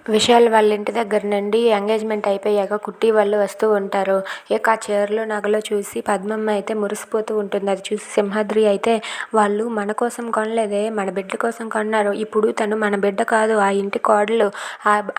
విశాల్ వాళ్ళ ఇంటి దగ్గర నుండి ఎంగేజ్మెంట్ అయిపోయాక కుట్టి వాళ్ళు వస్తూ ఉంటారు. ఇక ఆ చీరలు నగలు చూసి పద్మమ్మ అయితే మురిసిపోతూ ఉంటుంది. అది చూసి సింహాద్రి అయితే వాళ్ళు మన కోసం కొనలేదే, మన బిడ్డ కోసం కొన్నారు. ఇప్పుడు తను మన బిడ్డ కాదు, ఆ ఇంటి కోడలు.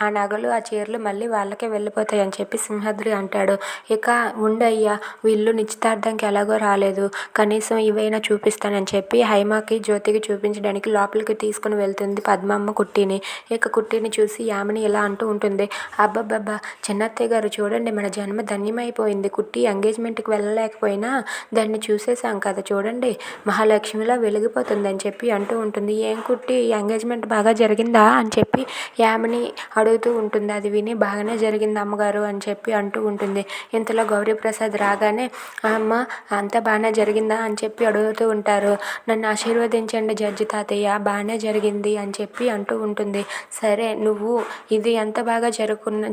ఆ నగలు ఆ చీరలు మళ్ళీ వాళ్ళకే వెళ్ళిపోతాయి అని చెప్పి సింహాద్రి అంటాడు. ఇక ఉండయ్యా, వీళ్ళు నిశ్చితార్థంకి ఎలాగో రాలేదు, కనీసం ఇవైనా చూపిస్తానని చెప్పి హైమాకి జ్యోతికి చూపించడానికి లోపలికి తీసుకుని వెళ్తుంది పద్మమ్మ కుట్టిని. ఇక కుట్టిని చూసి యామిని ఇలా అంటూ ఉంటుంది. అబ్బబ్బబ్బా, చిన్నత్తయ్య గారు చూడండి, మన జన్మ ధన్యమైపోయింది. కుట్టి ఎంగేజ్మెంట్కి వెళ్ళలేకపోయినా దాన్ని చూసేసాం కదా, చూడండి మహాలక్ష్మిలా వెలిగిపోతుంది అని చెప్పి అంటూ ఉంటుంది. ఏం కుట్టి, ఎంగేజ్మెంట్ బాగా జరిగిందా అని చెప్పి యామిని అడుగుతూ ఉంటుంది. అది విని బాగానే జరిగింది అమ్మగారు అని చెప్పి అంటూ ఉంటుంది. ఇంతలో గౌరీప్రసాద్ రాగానే అమ్మ అంతా బాగానే జరిగిందా అని చెప్పి అడుగుతూ ఉంటారు. నన్ను ఆశీర్వదించండి జడ్జి తాతయ్య, బాగానే జరిగింది అని చెప్పి అంటూ ఉంటుంది. సరే, నువ్వు ఇది ఎంత బాగా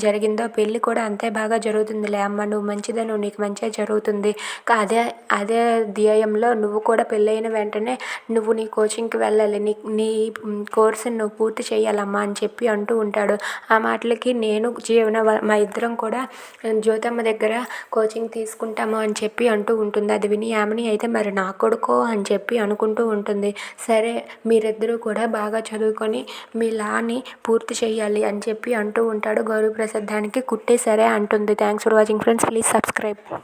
జరిగిందో పెళ్ళి కూడా అంతే బాగా జరుగుతుందిలే అమ్మ, నువ్వు మంచిదను, నీకు మంచిగా జరుగుతుంది. అదే అదే ధ్యేయంలో నువ్వు కూడా పెళ్ళైన వెంటనే నువ్వు నీ కోచింగ్కి వెళ్ళాలి, నీ కోర్సుని నువ్వు పూర్తి చేయాలమ్మా అని చెప్పి అంటూ ఉంటాడు. ఆ మాటలకి నేను జీవన మా ఇద్దరం కూడా జ్యోతమ్మ దగ్గర కోచింగ్ తీసుకుంటాము అని చెప్పి అంటూ ఉంటుంది. అది విని యామిని అయితే మరి నా కొడుకో అని చెప్పి అనుకుంటూ ఉంటుంది. సరే, మీరిద్దరూ కూడా బాగా చదువుకొని మీ లాని పూర్తి చేయాలి అని చెప్పి అంటూ ఉంటాడు గౌరీప్రసాద్. దానికి కుట్టి సరే అంటుంది. Thanks for watching friends, please subscribe.